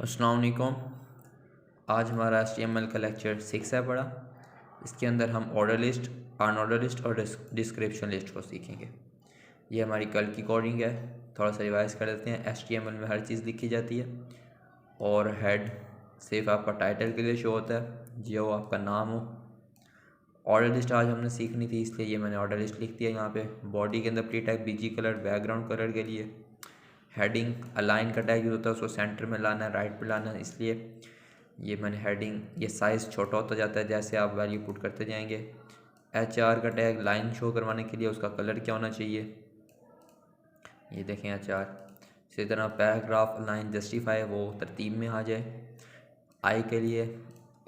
अस्सलाम वालेकुम। आज हमारा HTML का लेक्चर 6 है बड़ा। इसके अंदर हम ऑर्डर लिस्ट, अनऑर्डर लिस्ट और डिस्क्रिप्शन लिस्ट को सीखेंगे। ये हमारी कल की कोडिंग है। थोड़ा सा रिवाइज कर लेते हैं। HTML में हर चीज़ लिखी जाती है और हेड सिर्फ आपका टाइटल के लिए शो होता है, जो आपका नाम हो। ऑर्डर लिस्ट आज हमने सीखनी थी, इसलिए ये मैंने ऑर्डर लिस्ट लिख दिया यहाँ पे। बॉडी के अंदर pre tag BG colour background colour के लिए। हेडिंग अलाइन का टैग यूज़ होता है, उसको सेंटर में लाना है, राइट पे लाना है, इसलिए ये मैंने हेडिंग, ये साइज़ छोटा होता जाता है जैसे आप वैल्यू पुट करते जाएंगे। HR का टैग लाइन शो करवाने के लिए, उसका कलर क्या होना चाहिए, ये देखें HR। इसी तरह पैराग्राफ लाइन जस्टिफाई वो तरतीब में आ जाए। आई के लिए,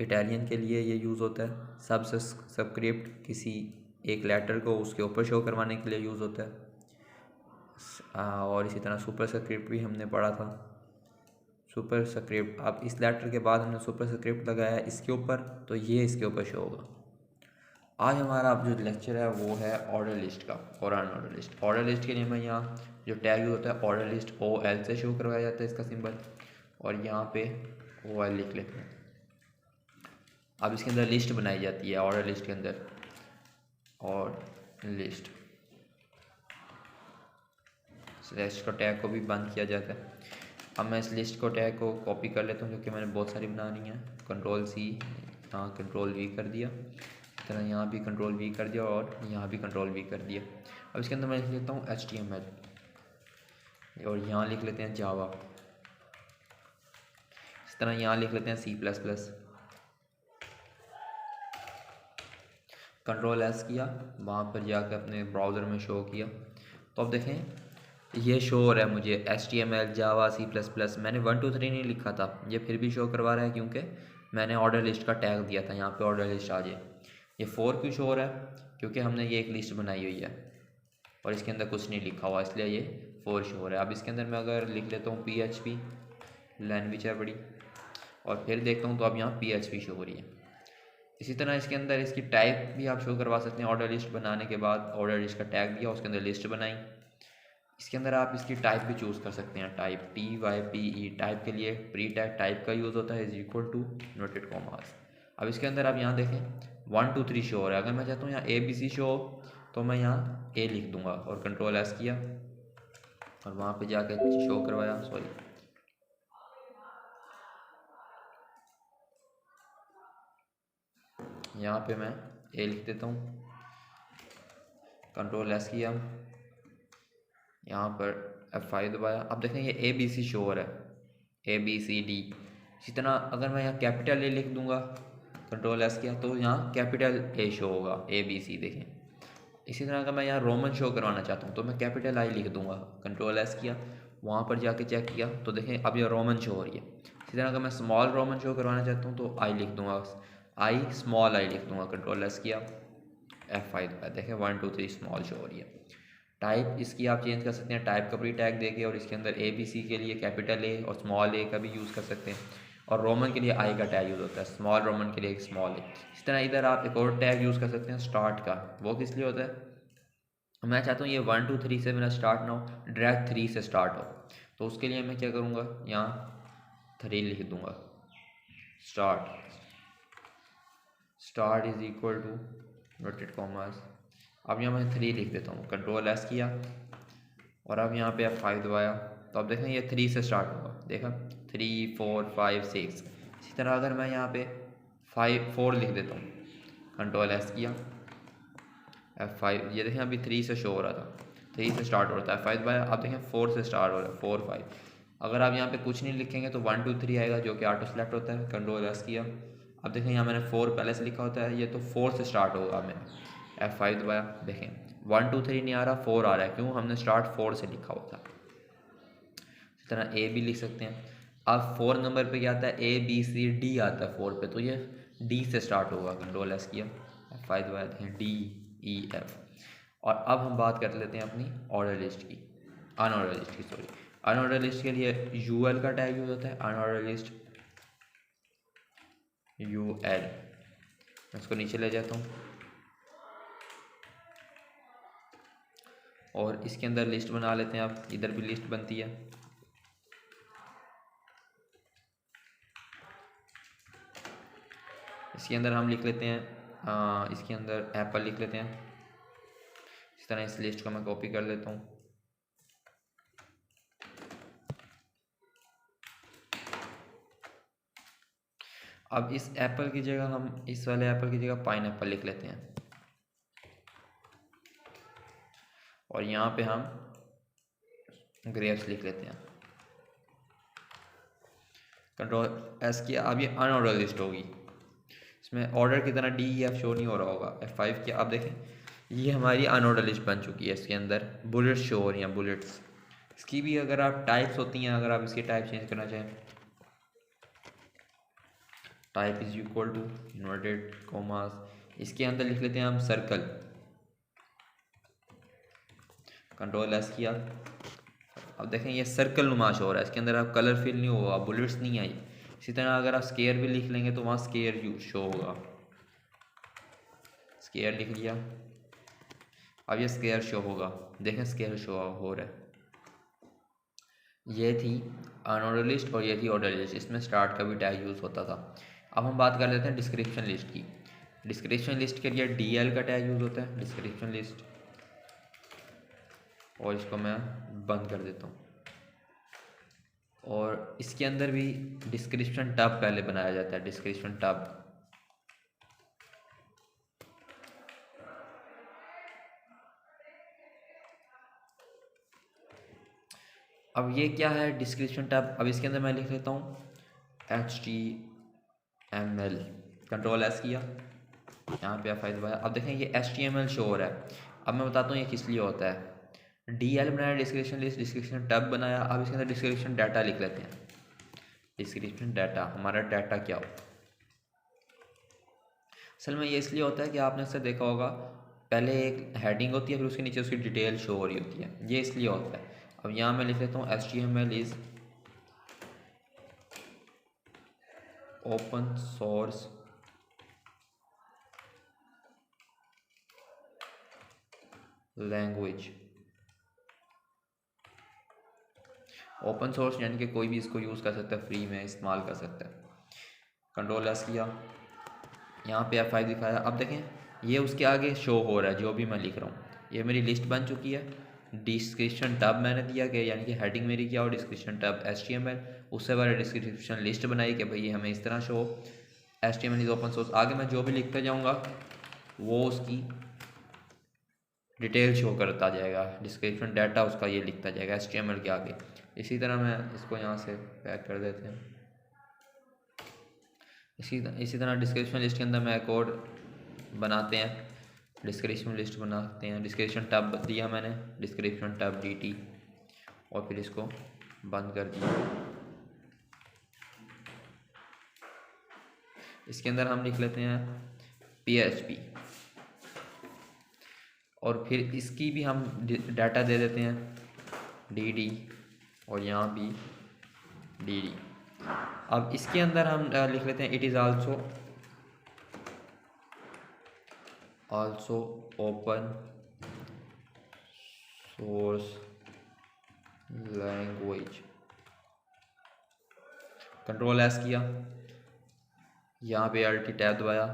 इटालियन के लिए ये यूज़ होता है। सबस्क्रिप्ट किसी एक लेटर को उसके ऊपर शो करवाने के लिए यूज़ होता है। और इसी तरह सुपर स्क्रिप्ट भी हमने पढ़ा था। सुपर स्क्रिप्ट, अब इस लेटर के बाद हमने सुपर स्क्रिप्ट लगाया है इसके ऊपर, तो ये इसके ऊपर शो होगा। आज हमारा अब जो लेक्चर है वो है ऑर्डर लिस्ट का और अनऑर्डर लिस्ट। ऑर्डर लिस्ट के लिए मैं यहाँ जो टैग यूज होता है ऑर्डर लिस्ट OL से शो करवाया जाता है इसका सिंबल, और यहाँ पे OL लिख लेते हैं। अब इसके अंदर लिस्ट बनाई जाती है ऑर्डर लिस्ट के अंदर, और लिस्ट लिस्ट का टैग को भी बंद किया जाता है। अब मैं इस लिस्ट को टैग को कॉपी कर लेता हूँ, क्योंकि मैंने बहुत सारी बनानी है। Ctrl+C, यहाँ Ctrl+V कर दिया, इस तरह यहाँ भी Ctrl+V कर दिया और यहाँ भी Ctrl+V कर दिया। अब इसके अंदर मैं लिख लेता हूँ HTML, और यहाँ लिख लेते हैं जावा। इस तरह यहाँ लिख लेते हैं C++। Ctrl+S किया, वहाँ पर जाकर अपने ब्राउज़र में शो किया, तो अब देखें ये शो हो रहा है मुझे HTML जावा C++। मैंने 1 2 3 नहीं लिखा था, ये फिर भी शो करवा रहा है क्योंकि मैंने ऑर्डर लिस्ट का टैग दिया था। यहाँ पे ऑर्डर लिस्ट आ जाए। ये 4 क्यों शो हो रहा है, क्योंकि हमने ये एक लिस्ट बनाई हुई है और इसके अंदर कुछ नहीं लिखा हुआ, इसलिए ये 4 शो हो रहा है। अब इसके अंदर मैं अगर लिख लेता हूँ PHP, लैंग्वेज है बड़ी, और फिर देखता हूँ तो अब यहाँ PHP शो हो रही है। इसी तरह इसके अंदर इसकी टाइप भी आप शो करवा सकते हैं। ऑर्डर लिस्ट बनाने के बाद ऑर्डर लिस्ट का टैग दिया, उसके अंदर लिस्ट बनाई। इसके अंदर आप इसकी टाइप भी चूज़ कर सकते हैं। टाइप TYPE, टाइप के लिए प्री टैग टाइप का यूज़ होता है, is equal to inverted commas. अब इसके अंदर आप यहाँ देखें 1 2 3 शो हो रहा है। अगर मैं चाहता हूँ यहाँ ABC शो हो, तो मैं यहाँ A लिख दूंगा और Ctrl+S किया और वहाँ पे जाकर शो करवाया। सॉरी, यहाँ पे मैं A लिख देता हूँ, Ctrl+S किया, यहाँ पर F5 दबाया। अब देखें ये ABC शो हो रहा है, ABCD। इसी तरह अगर मैं यहाँ कैपिटल A लिख दूंगा, Ctrl+S किया, तो यहाँ कैपिटल A शो होगा, ABC देखें। इसी तरह अगर मैं यहाँ रोमन शो करवाना चाहता हूँ, तो मैं कैपिटल I लिख दूंगा, Ctrl+S किया, वहाँ पर जाके चेक किया, तो देखें अब ये रोमन शो हो रही है। इसी तरह अगर मैं स्मॉल रोमन शो करवाना चाहता हूँ, तो I लिख दूंगा, स्मॉल I लिख दूंगा, Ctrl+S किया, F5 दबाया, देखें 1 2 3 स्मॉल शो हो रही है। टाइप इसकी आप चेंज कर सकते हैं, टाइप का प्री टैग देके, और इसके अंदर ABC के लिए कैपिटल A और स्मॉल A का भी यूज़ कर सकते हैं, और रोमन के लिए I का टैग यूज़ होता है, स्मॉल रोमन के लिए एक स्मॉल A। इस तरह इधर आप एक और टैग यूज़ कर सकते हैं स्टार्ट का। वो किस लिए होता है, मैं चाहता हूँ ये 1 2 3 से मेरा स्टार्ट ना हो, डायरेक्ट 3 से स्टार्ट हो, तो उसके लिए मैं क्या करूँगा, यहाँ 3 लिख दूँगा, start is equal to inverted commas. अब यहाँ मैं 3 लिख देता हूँ, Ctrl+S किया, और अब यहाँ पे F5 दबाया, तो अब देखें ये 3 से स्टार्ट होगा, देखा 3 4 5 6। इसी तरह अगर मैं यहाँ पे 4 लिख देता हूँ, Ctrl+S किया, F5, ये देखें अभी 3 से शो हो रहा था, 3 से स्टार्ट हो रहा था, F5 दबाया, अब देखें 4 से स्टार्ट हो रहा है, 4 5। अगर आप यहाँ पे कुछ नहीं लिखेंगे तो 1 2 3 आएगा, जो कि ऑटो सेलेक्ट होता है, Ctrl+S किया। अब देखें यहाँ मैंने 4 पहले से लिखा होता है, ये तो 4 से स्टार्ट होगा, मैंने F5 दबाया, देखें 1 2 3 नहीं आ रहा, 4 आ रहा है, क्यों, हमने स्टार्ट 4 से लिखा हुआ था। इस तरह A भी लिख सकते हैं। अब 4 नंबर पे क्या आता है, ABCD आता है 4 पे, तो ये D से स्टार्ट होगा, Ctrl+S किया, F5 दबाया, देखें DEF। और अब हम बात कर लेते हैं अपनी ऑर्डर लिस्ट की, अनऑर्डर लिस्ट की, सॉरी। अनऑर्डर लिस्ट के लिए UL का टैग यूज होता है, अनऑर्डर लिस्ट UL। मैं इसको नीचे ले जाता हूँ, और इसके अंदर लिस्ट बना लेते हैं। आप इधर भी लिस्ट बनती है, इसके अंदर हम लिख लेते हैं इसके अंदर एप्पल लिख लेते हैं। इस तरह इस लिस्ट को मैं कॉपी कर लेता हूँ। अब इस एप्पल की जगह हम इस वाले एप्पल की जगह पाइनएप्पल लिख लेते हैं और यहाँ पे हम ग्रेप्स लिख लेते हैं। कंट्रोल एस किया। अब ये अनऑर्डर लिस्ट होगी, इसमें ऑर्डर की तरह डी या शो नहीं हो रहा होगा। F5 किया। अब देखें ये हमारी अनऑर्डर लिस्ट बन चुकी है। इसके अंदर बुलेट्स शो हो रही हैं, बुलेट्स। इसकी भी अगर आप टाइप्स होती हैं, अगर आप इसकी टाइप चेंज करना चाहें, type is equal to inverted commas, इसके अंदर लिख लेते हैं हम सर्कल। कंट्रोल एस किया। अब देखें ये सर्कल नुमा शो हो रहा है, इसके अंदर आप कलर फिल नहीं होगा, बुलेट्स नहीं आई। इसी तरह अगर आप स्केयर भी लिख लेंगे तो वहाँ स्केयर शो होगा। स्केयर लिख लिया। अब ये स्केयर शो होगा, देखें स्केयर शो हो रहा है। ये थी अनऑर्डर लिस्ट और ये थी ऑर्डर लिस्ट। इसमें स्टार्ट का भी टैग यूज़ होता था। अब हम बात कर लेते हैं डिस्क्रिप्शन लिस्ट की। डिस्क्रिप्शन लिस्ट के लिए DL का टैग यूज़ होता है, डिस्क्रिप्शन लिस्ट। और इसको मैं बंद कर देता हूँ। और इसके अंदर भी डिस्क्रिप्शन टैब पहले बनाया जाता है, डिस्क्रिप्शन टैब। अब ये क्या है डिस्क्रिप्शन टैब। अब इसके अंदर मैं लिख लेता हूँ HTML। कंट्रोल एस किया, यहाँ पे F5 दबाया। अब देखें ये HTML शो हो रहा है। अब मैं बताता हूँ ये किस लिए होता है। DL बनाया डिस्क्रिप्शन लिस्ट, डिस्क्रिप्शन टैब बनाया। अब इसके अंदर डिस्क्रिप्शन डाटा लिख लेते हैं। डिस्क्रिप्शन डाटा, हमारा डाटा क्या हो। असल में ये इसलिए होता है कि आपने अक्सर देखा होगा पहले एक हेडिंग होती है, फिर उसके नीचे उसकी डिटेल शो हो रही होती है। ये इसलिए होता है। अब यहाँ मैं लिख लेता हूँ HTML is open source language. Open source यानी कि कोई भी इसको यूज़ कर सकता है, फ्री में इस्तेमाल कर सकता है। कंट्रोल एस किया, यहाँ पे F5 दिखाया। अब देखें ये उसके आगे शो हो रहा है जो भी मैं लिख रहा हूँ। ये मेरी लिस्ट बन चुकी है। डिस्क्रिप्शन टैब मैंने दिया कि यानी कि हेडिंग मेरी क्या हो, डिस्क्रिप्शन टैब HTML। उससे पहले डिस्क्रिप्शन लिस्ट बनाई कि भाई ये हमें इस तरह शो हो, HTML इज ओपन सोर्स। आगे मैं जो भी लिखता जाऊँगा वो उसकी डिटेल शो करता जाएगा, डिस्क्रिप्शन डाटा उसका ये लिखता जाएगा HTML के आगे। इसी तरह मैं इसको यहाँ से पैक कर देते हैं। इसी तरह डिस्क्रिप्शन लिस्ट के अंदर मैं एक और बनाते हैं, डिस्क्रिप्शन लिस्ट बनाते हैं। डिस्क्रिप्शन टैब दिया मैंने, डिस्क्रिप्शन टैब DT, और फिर इसको बंद कर दिया। इसके अंदर हम लिख लेते हैं PHP, और फिर इसकी भी हम डाटा दे देते हैं DD, और यहाँ भी DD। अब इसके अंदर हम लिख लेते हैं it is also open source language. Control S किया, यहाँ पे Alt टैब दबाया।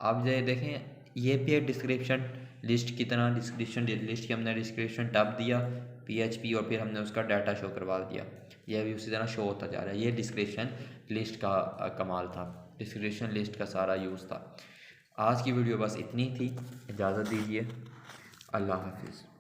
आप ये देखें ये भी है डिस्क्रिप्शन लिस्ट की तरह। डिस्क्रिप्शन लिस्ट की हमने डिस्क्रिप्शन टैब दिया PHP, और फिर हमने उसका डाटा शो करवा दिया। यह भी उसी तरह शो होता जा रहा है। ये डिस्क्रिप्शन लिस्ट का कमाल था, डिस्क्रिप्शन लिस्ट का सारा यूज़ था। आज की वीडियो बस इतनी थी, इजाज़त दीजिए, अल्लाह हाफिज़।